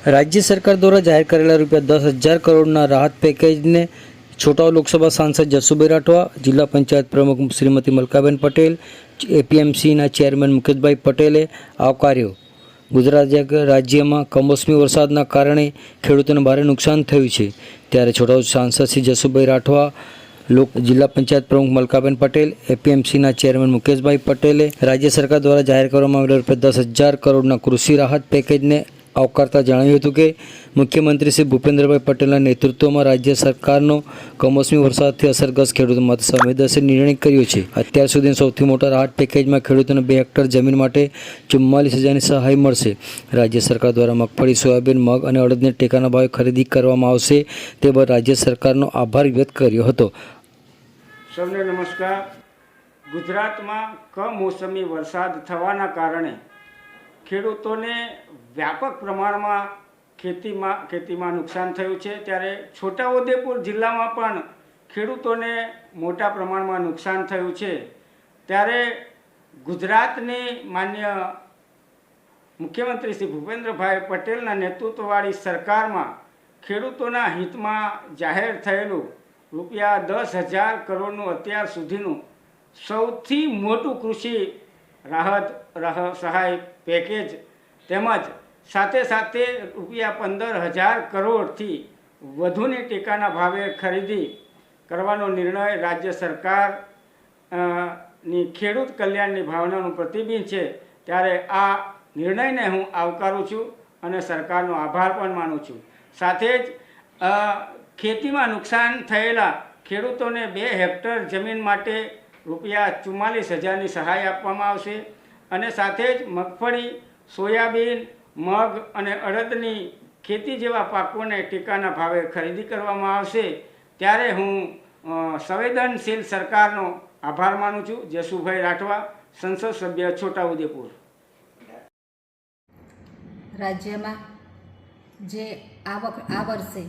राज्य सरकार द्वारा जाहिर करेला ₹10,000 करोड़ना राहत पैकेजने छोटाव लोकसभा सांसद जसुभाई राठवा, जिला पंचायत प्रमुख श्रीमती मलकाबेन पटेल, एपीएमसीना चेरमेन मुकेशभाई पटेले आवकार्यो। गुजरात राज्यમાં કમોસમી વરસાદના કારણે ખેડૂતોને ભારે નુકસાન થયું છે, ત્યારે છોટાઉ સાંસદ શ્રી જસુભાઈ રાઠવા, જિલ્લા પંચાયત પ્રમુખ મલકાબેન પટેલ, એપીએમસીના ચેરમેન મુકેશભાઈ પટેલે રાજ્ય સરકાર દ્વારા જાહેર કરવામાં આવેલા ₹10,000 કરોડના કૃષિ રાહત પેકેજને આવકારતા જણાવ્યું હતું કે મુખ્યમંત્રી શ્રી ભૂપેન્દ્રભાઈ પટેલના નેતૃત્વમાં રાજ્ય સરકારનો કમોસમી વરસાદથી અસરગ્રસ્ત ખેડૂતો માટે સંવેદનશીલ નિર્ણય કર્યો છે। અત્યાર સુધી સૌથી મોટા રાહત પેકેજમાં ખેડૂતોને 2 હેક્ટર જમીન માટે 44,000ની સહાય મળશે। રાજ્ય સરકાર દ્વારા મગફળી, સોયાબીન, મગ અને અડદને ટેકાના ભાવે ખરીદી કરવામાં આવશે તે બદલ રાજ્ય સરકારનો આભાર વ્યક્ત કર્યો હતો। સૌને નમસ્કાર। ગુજરાતમાં કમોસમી વરસાદ થવાના કારણે ખેડૂતોને વ્યાપક પ્રમાણમાં ખેતીમાં નુકસાન થયું છે, ત્યારે છોટાઉદેપુર જિલ્લામાં પણ ખેડૂતોને મોટા પ્રમાણમાં નુકસાન થયું છે। ત્યારે ગુજરાતની માન્ય મુખ્યમંત્રી શ્રી ભૂપેન્દ્રભાઈ પટેલના નેતૃત્વવાળી સરકારમાં ખેડૂતોના હિતમાં જાહેર થયેલું ₹10,000 કરોડનું અત્યાર સુધીનું સૌથી મોટું કૃષિ રાહત સહાય પેકેજ તેમજ સાથે સાથે ₹15,000 કરોડથી વધુની ટેકાના ભાવે ખરીદી કરવાનો નિર્ણય રાજ્ય સરકારની ખેડૂત કલ્યાણની ભાવનાનું પ્રતિબિંબ છે। ત્યારે આ નિર્ણયને હું આવકારું છું અને સરકારનો આભાર પણ માનું છું। સાથે જ ખેતીમાં નુકસાન થયેલા ખેડૂતોને 2 હેક્ટર જમીન માટે ₹44,000ની સહાય આપવામાં આવશે અને સાથે જ મગફળી, સોયાબીન, મગ અને અડદની ખેતી જેવા પાકોને ટેકાના ભાવે ખરીદી કરવામાં આવશે। ત્યારે હું સંવેદનશીલ સરકારનો આભાર માનું છું। જસુભાઈ રાઠવા, સંસદ સભ્ય, છોટાઉદેપુર। રાજ્યમાં જે આ વર્ષે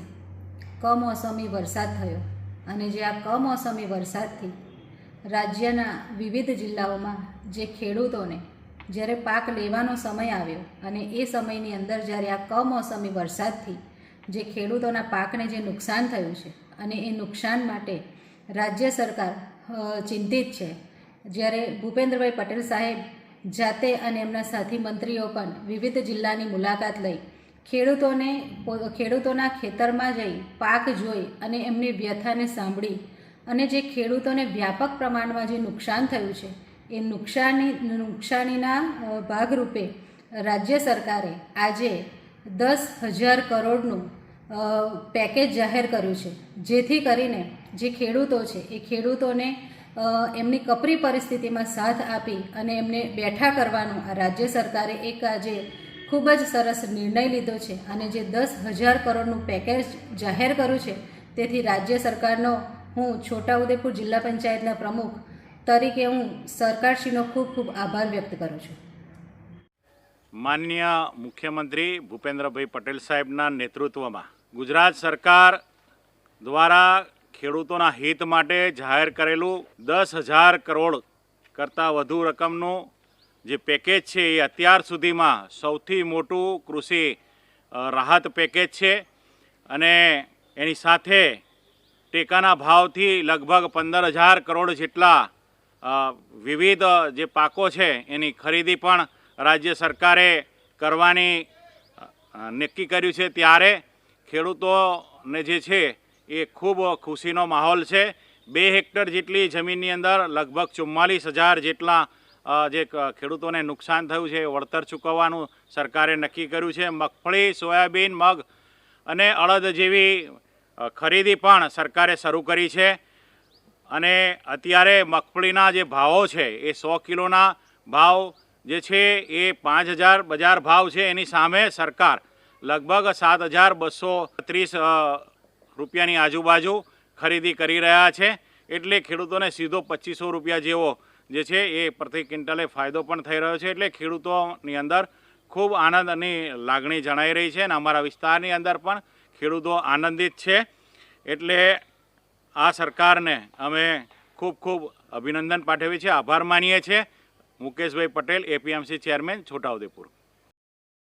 કમોસમી વરસાદ થયો અને જે આ કમોસમી વરસાદથી રાજ્યના વિવિધ જિલ્લાઓમાં જે ખેડૂતોને જ્યારે પાક લેવાનો સમય આવ્યો અને એ સમયની અંદર જ્યારે આ કમોસમી વરસાદથી જે ખેડૂતોના પાકને જે નુકસાન થયું છે અને એ નુકસાન માટે રાજ્ય સરકાર ચિંતિત છે। જ્યારે ભૂપેન્દ્રભાઈ પટેલ સાહેબ જાતે અને એમના સાથી મંત્રીઓ પણ વિવિધ જિલ્લાની મુલાકાત લઈ ખેડૂતોના ખેતરમાં જઈ પાક જોઈ અને એમની વ્યથાને સાંભળી અને જે ખેડૂતોને વ્યાપક પ્રમાણમાં જે નુકસાન થયું છે એ નુકસાનીના ભાગરૂપે રાજ્ય સરકારે આજે 10,000 કરોડનું પેકેજ જાહેર કર્યું છે, જેથી કરીને જે ખેડૂતો છે એ ખેડૂતોને એમની કપરી પરિસ્થિતિમાં સાથ આપી અને એમને બેઠા કરવાનો આ રાજ્ય સરકારે એક આજે ખૂબ જ સરસ નિર્ણય લીધો છે અને જે 10,000 કરોડનું પેકેજ જાહેર કર્યું છે તેથી રાજ્ય સરકારનો હું છોટાઉદેપુર જિલ્લા પંચાયતના પ્રમુખ તરીકે હું સરકારશ્રીનો ખૂબ ખૂબ આભાર વ્યક્ત કરું છું। માનનીય મુખ્યમંત્રી ભૂપેન્દ્રભાઈ પટેલ સાહેબના નેતૃત્વમાં ગુજરાત સરકાર દ્વારા ખેડૂતોના હિત માટે જાહેર કરેલું 10,000 કરોડ કરતાં વધુ રકમનું જે પેકેજ છે એ અત્યાર સુધીમાં સૌથી મોટું કૃષિ રાહત પેકેજ છે અને એની સાથે ટેકાના ભાવથી લગભગ 15,000 કરોડ જેટલા વિવિધ જે પાકો છે એની ખરીદી પણ રાજ્ય સરકારે કરવાની નક્કી કર્યું છે। ત્યારે ખેડૂતોને જે છે એ ખૂબ ખુશીનો માહોલ છે। 2 હેક્ટર જેટલી જમીનની અંદર લગભગ 44,000 જેટલા જે ખેડૂતોને નુકસાન થયું છે એ વળતર ચૂકવવાનું સરકારે નક્કી કર્યું છે। મગફળી, સોયાબીન, મગ અને અડદ જેવી ખરીદી પણ સરકારે શરૂ કરી છે અને અત્યારે મગફળીના જે ભાવો છે એ 100 કિલોના ભાવ જે છે એ 5,000 બજાર ભાવ છે, એની સામે સરકાર લગભગ 7,230 રૂપિયાની આજુબાજુ ખરીદી કરી રહ્યા છે। એટલે ખેડૂતોને સીધો 2,500 રૂપિયા જેવો જે છે એ પ્રતિ ક્વિન્ટલે ફાયદો પણ થઈ રહ્યો છે। એટલે ખેડૂતોની અંદર ખૂબ આનંદની લાગણી જણાઈ રહી છે અને અમારા વિસ્તારની અંદર પણ ખેડૂતો આનંદિત છે। એટલે આ સરકારને અમે ખૂબ ખૂબ અભિનંદન પાઠવીએ છીએ, આભાર માનીએ છીએ। મુકેશભાઈ પટેલ, એપીએમસી ચેરમેન, છોટાઉદેપુર।